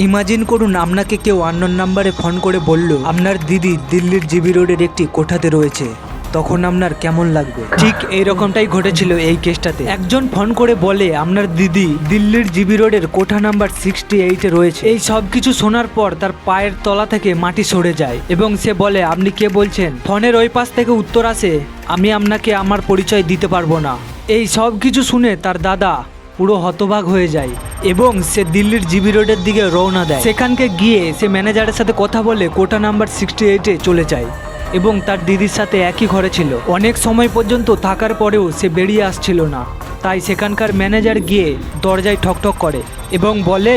Imagine করুন আপনাকে কেউ আননোন নাম্বারে ফোন করে বলল আপনার দিদি দিল্লির জিবি রোডের একটি কোঠাতে রয়েছে, তখন আপনার কেমন লাগবে? ঠিক এইরকমটাই ঘটেছিল এই কেসটাতে। একজন ফোন করে বলে আপনার দিদি দিল্লির জিবি রোডের কোঠা নাম্বার 68-এ রয়েছে। এই সব কিছু শোনার পর তার পায়ের তলা থেকে মাটি সরে যায় এবং সে বলে আপনি কে বলছেন? ফোনের ওই পাশ থেকে উত্তর আসে আমি আপনাকে আমার পরিচয় দিতে পারবো না। এই সব কিছু শুনে তার দাদা পুরো হতবাক হয়ে যায় এবং সে দিল্লির জিবি রোডের দিকে রওনা দেয়। সেখানকে গিয়ে সে ম্যানেজারের সাথে কথা বলে কোঠা নাম্বার 68-এ চলে যায় এবং তার দিদির সাথে একই ঘরে ছিল। অনেক সময় পর্যন্ত থাকার পরেও সে বেরিয়ে আসছিল না, তাই সেখানকার ম্যানেজার গিয়ে দরজায় ঠকঠক করে এবং বলে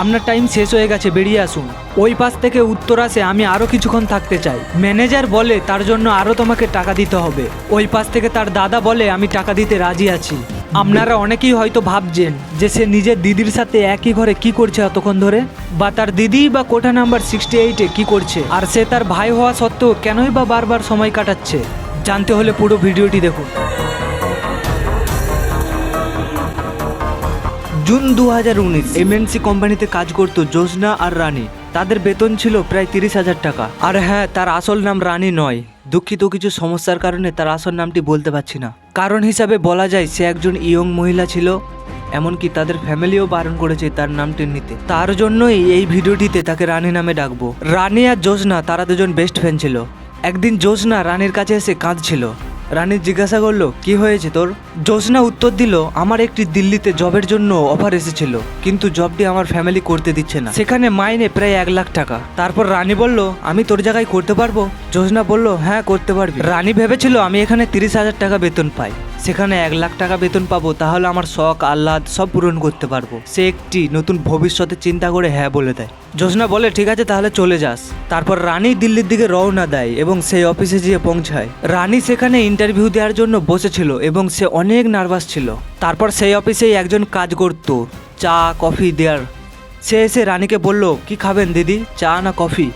আপনার টাইম শেষ হয়ে গেছে, বেরিয়ে আসুন। ওই পাশ থেকে উত্তর আসে আমি আরও কিছুক্ষণ থাকতে চাই। ম্যানেজার বলে তার জন্য আরও তোমাকে টাকা দিতে হবে। ওই পাশ থেকে তার দাদা বলে আমি টাকা দিতে রাজি আছি। আপনারা অনেকেই হয়তো ভাবছেন যে সে নিজের দিদির সাথে একই ঘরে কি করছে এতক্ষণ ধরে, বা তার দিদি বা কোঠা নাম্বার 68-এ কি করছে, আর সে তার ভাই হওয়া সত্ত্বেও কেনই বা বারবার সময় কাটাচ্ছে। জানতে হলে পুরো ভিডিওটি দেখুন। জুন 2019 এমএনসি কোম্পানিতে কাজ করতো জোসনা আর রানী। তাদের বেতন ছিল প্রায় 30,000 টাকা। আর হ্যাঁ, তার আসল নাম রানী নয়। দুঃখিত, কিছু সমস্যার কারণে তার আসল নামটি বলতে পারছি না। কারণ হিসাবে বলা যায় সে একজন ইয়ং মহিলা ছিল, এমনকি তাদের ফ্যামিলিও বারণ করেছে তার নামটি নিতে। তার জন্যই এই ভিডিওটিতে তাকে রানী নামে ডাকবো। রানী আর জোসনা তারা দুজন বেস্ট ফ্রেন্ড ছিল। একদিন জোসনা রানীর কাছে এসে কাঁদছিল। রানী জিজ্ঞাসা করলো কি হয়েছে তোর? জোসনা উত্তর দিল আমার একটি দিল্লিতে জবের জন্য অফার এসেছিল, কিন্তু জবটি আমার ফ্যামিলি করতে দিচ্ছে না, সেখানে মাইনে প্রায় 1 লাখ টাকা। তারপর রানী বলল আমি তোর জায়গায় করতে পারবো? জোসনা বলল হ্যাঁ করতে পারবি। রানী ভেবেছিল আমি এখানে 30,000 টাকা বেতন পাই, সেখানে 1 লাখ টাকা বেতন পাবো, তাহলে আমার শখ আহ্লাদ সব পূরণ করতে পারবো। সে একটি নতুন ভবিষ্যতে চিন্তা করে হ্যাঁ বলে দেয়। জোসনা বলে ঠিক আছে তাহলে চলে যাস। তারপর রানী দিল্লির দিকে রওনা দেয় এবং সেই অফিসে গিয়ে পৌঁছায়। রানী সেখানে ইন্টারভিউ দেওয়ার জন্য বসেছিল এবং সে অনেক নার্ভাস ছিল। তারপর সেই অফিসেই একজন কাজ করত চা কফি দেওয়ার। সে এসে রানীকে বলল কি খাবেন দিদি, চা না কফি?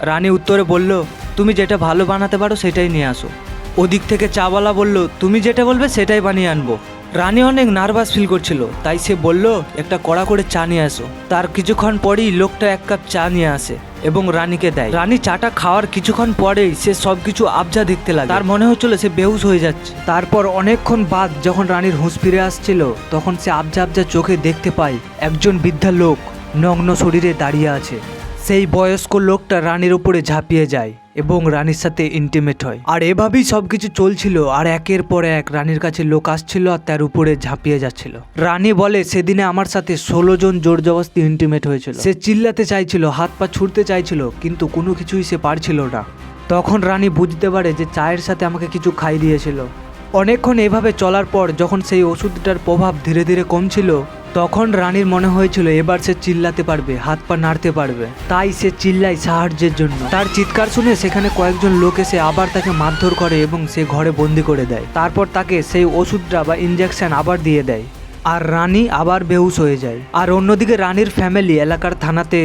রানী উত্তরে বলল তুমি যেটা ভালো বানাতে পারো সেটাই নিয়ে আসো। ওদিক থেকে চাওয়ালা বলল তুমি যেটা বলবে সেটাই বানিয়ে আনবো। রানী অনেক নার্ভাস ফিল করছিল, তাই সে বলল একটা কড়া করে চা নিয়ে আসো। তার কিছুক্ষণ পরেই লোকটা 1 কাপ চা নিয়ে আসে এবং রানীকে দেয়। রানী চাটা খাওয়ার কিছুক্ষণ পরেই সে সবকিছু আবজা দেখতে লাগে। তার মনে হচ্ছিল সে বেহুশ হয়ে যাচ্ছে। তারপর অনেকক্ষণ বাদ যখন রানীর হুঁশ ফিরে আসছিল, তখন সে আবজা আবজা চোখে দেখতে পায় একজন বৃদ্ধা লোক নগ্ন শরীরে দাঁড়িয়ে আছে। সেই বয়স্ক লোকটা রানীর উপরে ঝাঁপিয়ে যায় এবং রানীর সাথে ইন্টিমেট হয়। আর এভাবেই সবকিছু চলছিল। আর একের পর এক রানীর কাছে লোক আসছিল আর তার উপরে ঝাঁপিয়ে যাচ্ছিল। রানী বলে সেদিনে আমার সাথে 16 জন জোর জবরদস্তি ইন্টিমেট হয়েছিল। সে চিল্লাতে চাইছিল, হাত পা ছুটতে চাইছিল, কিন্তু কোনো কিছুই সে পারছিল না। তখন রানী বুঝতে পারে যে চায়ের সাথে আমাকে কিছু খাই দিয়েছিল। অনেকক্ষণ এভাবে চলার পর যখন সেই ওষুধটার প্রভাব ধীরে ধীরে কমছিল, তখন রানীর মনে হয়েছিল এবার সে চিল্লাতে পারবে, হাত পা নাড়তে পারবে। তাই সে চিল্লায় সাহায্যের জন্য। তার চিৎকার শুনে সেখানে কয়েকজন লোক এসে আবার তাকে মারধর করে এবং সে ঘরে বন্দি করে দেয়। তারপর তাকে সেই ওষুধটা বা ইনজেকশন আবার দিয়ে দেয় আর রানী আবার বেহুশ হয়ে যায়। আর অন্যদিকে রানীর ফ্যামিলি এলাকার থানাতে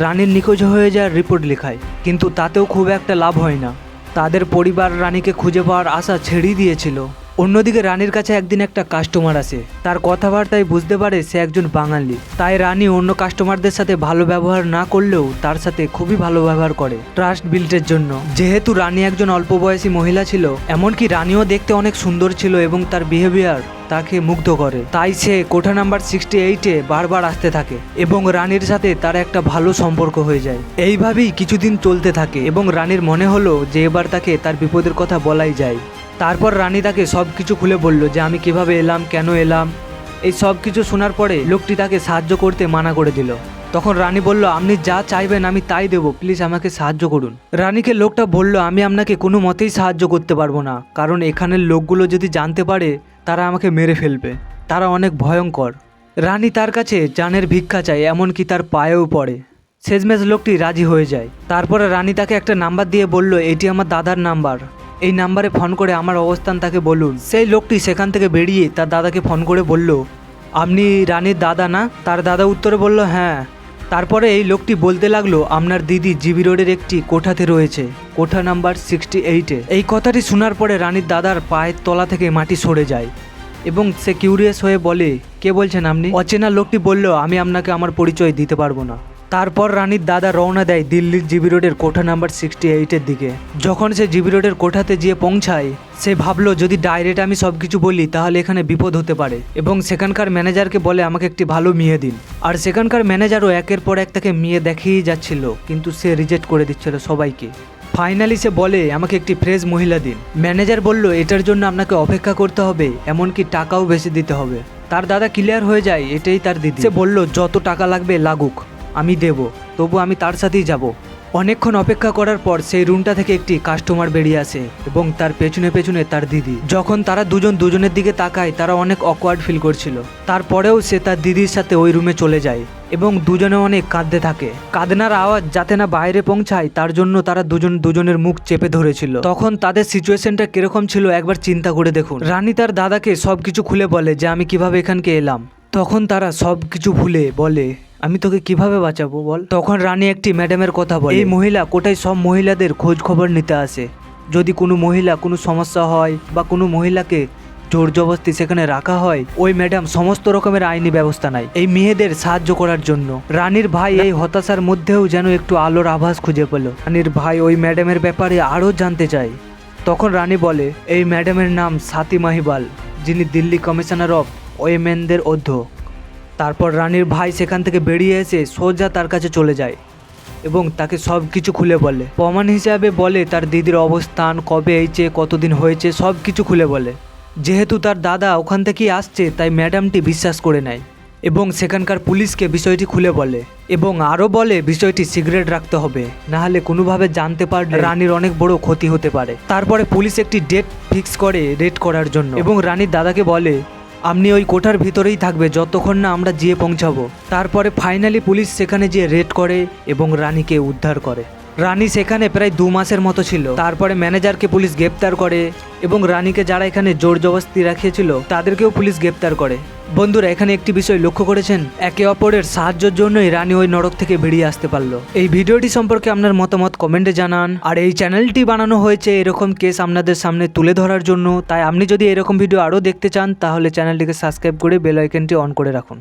রানীর নিখোঁজ হয়ে যাওয়ার রিপোর্ট লেখায়, কিন্তু তাতেও খুব একটা লাভ হয় না। তাদের পরিবার রানীকে খুঁজে পাওয়ার আশা ছেড়েই দিয়েছিল। অন্যদিকে রানীর কাছে একদিন একটা কাস্টমার আসে। তার কথাবার্তায় বুঝতে পারে সে একজন বাঙালি। তাই রানী অন্য কাস্টমারদের সাথে ভালো ব্যবহার না করলেও তার সাথে খুবই ভালো ব্যবহার করে ট্রাস্ট বিল্ডের জন্য। যেহেতু রানী একজন অল্প বয়সী মহিলা ছিল, এমনকি রানীও দেখতে অনেক সুন্দর ছিল এবং তার বিহেভিয়ার তাকে মুগ্ধ করে। তাই সে কোঠা নাম্বার 68-এ বারবার আসতে থাকে এবং রানীর সাথে তার একটা ভালো সম্পর্ক হয়ে যায়। এইভাবেই কিছুদিন চলতে থাকে এবং রানীর মনে হলো যে এবার তাকে তার বিপদের কথা বলাই যায়। তারপর রানী তাকে সব কিছু খুলে বলল যে আমি কিভাবে এলাম, কেন এলাম। এই সব কিছু শোনার পরে লোকটি তাকে সাহায্য করতে মানা করে দিল। তখন রানী বলল আপনি যা চাইবেন আমি তাই দেবো, প্লিজ আমাকে সাহায্য করুন। রানীকে লোকটা বলল আমি আপনাকে কোনো মতেই সাহায্য করতে পারবো না, কারণ এখানের লোকগুলো যদি জানতে পারে তারা আমাকে মেরে ফেলবে, তারা অনেক ভয়ঙ্কর। রানী তার কাছে জানের ভিক্ষা চায়, এমনকি তার পায়েও পড়ে। শেষমেশ লোকটি রাজি হয়ে যায়। তারপরে রানী তাকে একটা নাম্বার দিয়ে বলল এটি আমার দাদার নাম্বার, এই নাম্বারে ফোন করে আমার অবস্থান তাকে বলুন। সেই লোকটি সেখান থেকে বেরিয়ে তার দাদাকে ফোন করে বলল আপনি রানীর দাদা না? তার দাদা উত্তরে বলল হ্যাঁ। তারপরে এই লোকটি বলতে লাগলো আপনার দিদি জিবি রোডের একটি কোঠাতে রয়েছে, কোঠা নাম্বার 68-এ। এই কথাটি শোনার পরে রানীর দাদার পায়ের তলা থেকে মাটি সরে যায় এবং সে কিউরিয়াস হয়ে বলে কে বলছেন আপনি? অচেনা লোকটি বলল আমি আপনাকে আমার পরিচয় দিতে পারবো না। তারপর রানীর দাদা রওনা দেয় দিল্লির জিবি রোডের কোঠা নাম্বার 68-এর দিকে। যখন সে জিবি রোডের কোঠাতে গিয়ে পৌঁছায় সে ভাবলো যদি ডাইরেক্ট আমি সব কিছু বলি তাহলে এখানে বিপদ হতে পারে, এবং সেখানকার ম্যানেজারকে বলে আমাকে একটি ভালো মেয়ে দিন। আর সেখানকার ম্যানেজারও একের পর এক তাকে মেয়ে দেখিয়েই যাচ্ছিল, কিন্তু সে রিজেক্ট করে দিচ্ছিল সবাইকে। ফাইনালি সে বলে আমাকে একটি ফ্রেশ মহিলা দিন। ম্যানেজার বলল এটার জন্য আপনাকে অপেক্ষা করতে হবে, এমনকি টাকাও বেশি দিতে হবে। তার দাদা ক্লিয়ার হয়ে যায় এটাই তার দিদি। সে বলল যত টাকা লাগবে লাগুক আমি দেব, তবু আমি তার সাথেই যাব। অনেকক্ষণ অপেক্ষা করার পর সেই রুমটা থেকে একটি কাস্টমার বেরিয়ে আসে এবং তার পেছনে পেছনে তার দিদি। যখন তারা দুজনের দিকে তাকায় তারা অনেক অকওয়ার্ড ফিল করছিল। তারপরেও সে তার দিদির সাথে ওই রুমে চলে যায় এবং দুজনে অনেক কাঁদতে থাকে। কাঁদনার আওয়াজ যাতে না বাইরে পৌঁছায় তার জন্য তারা দুজনের মুখ চেপে ধরেছিল। তখন তাদের সিচুয়েশনটা কিরকম ছিল একবার চিন্তা করে দেখুন। রানী তার দাদাকে সবকিছু খুলে বলে যে আমি কিভাবে এখানকে এলাম। তখন তারা সবকিছু ভুলে বলে আমি তোকে কিভাবে বাঁচাবো বল। তখন রানী একটি ম্যাডামের কথা বলে, এই মহিলা কোটায় সব মহিলাদের খোঁজ খবর নিতে আসে। যদি কোনো মহিলা কোনো সমস্যা হয় বা কোনো মহিলাকে জোর জবরদস্তি সেখানে রাখা হয়, ওই ম্যাডাম সমস্ত রকমের আইনি ব্যবস্থা নেয় এই মেয়েদের সাহায্য করার জন্য। রানীর ভাই এই হতাশার মধ্যেও যেন একটু আলোর আভাস খুঁজে পেল। রানীর ভাই ওই ম্যাডামের ব্যাপারে আরও জানতে চায়। তখন রানী বলে এই ম্যাডামের নাম স্বাতি মাহিবাল, যিনি দিল্লি কমিশনার অফ ওয়েমেনদের অধ্যক্ষ। তারপর রানীর ভাই সেখান থেকে বেরিয়ে এসে সোজা তার কাছে চলে যায় এবং তাকে সব কিছু খুলে বলে। প্রমাণ হিসাবে বলে তার দিদির অবস্থান, কবে এইছে, কতদিন হয়েছে, সব কিছু খুলে বলে। যেহেতু তার দাদা ওখান থেকেই আসছে তাই ম্যাডামটি বিশ্বাস করে নেয় এবং সেখানকার পুলিশকে বিষয়টি খুলে বলে এবং আরও বলে বিষয়টি সিক্রেট রাখতে হবে, নাহলে কোনোভাবে জানতে পারলে রানীর অনেক বড় ক্ষতি হতে পারে। তারপরে পুলিশ একটি ডেট ফিক্স করে রেড করার জন্য এবং রানীর দাদাকে বলে আপনি ওই কোঠার ভিতরেই থাকবে যতক্ষণ না আমরা গিয়ে পৌঁছাবো। তারপরে ফাইনালি পুলিশ সেখানে গিয়ে রেড করে এবং রানীকে উদ্ধার করে। রানী সেখানে প্রায় 2 মাসের মতো ছিল। তারপরে ম্যানেজারকে পুলিশ গ্রেপ্তার করে এবং রানীকে যারা এখানে জোর জবরদস্তি রাখিয়েছিল তাদেরকেও পুলিশ গ্রেপ্তার করে। বন্ধুরা এখানে একটি বিষয় লক্ষ্য করেছেন, একে অপরের সাহায্যের জন্যই রানী ওই নরক থেকে বেরিয়ে আসতে পারলো। এই ভিডিওটি সম্পর্কে আপনার মতামত কমেন্টে জানান। আর এই চ্যানেলটি বানানো হয়েছে এরকম কেস আপনাদের সামনে তুলে ধরার জন্য, তাই আপনি যদি এরকম ভিডিও আরও দেখতে চান তাহলে চ্যানেলটিকে সাবস্ক্রাইব করে বেল আইকনটি অন করে রাখুন।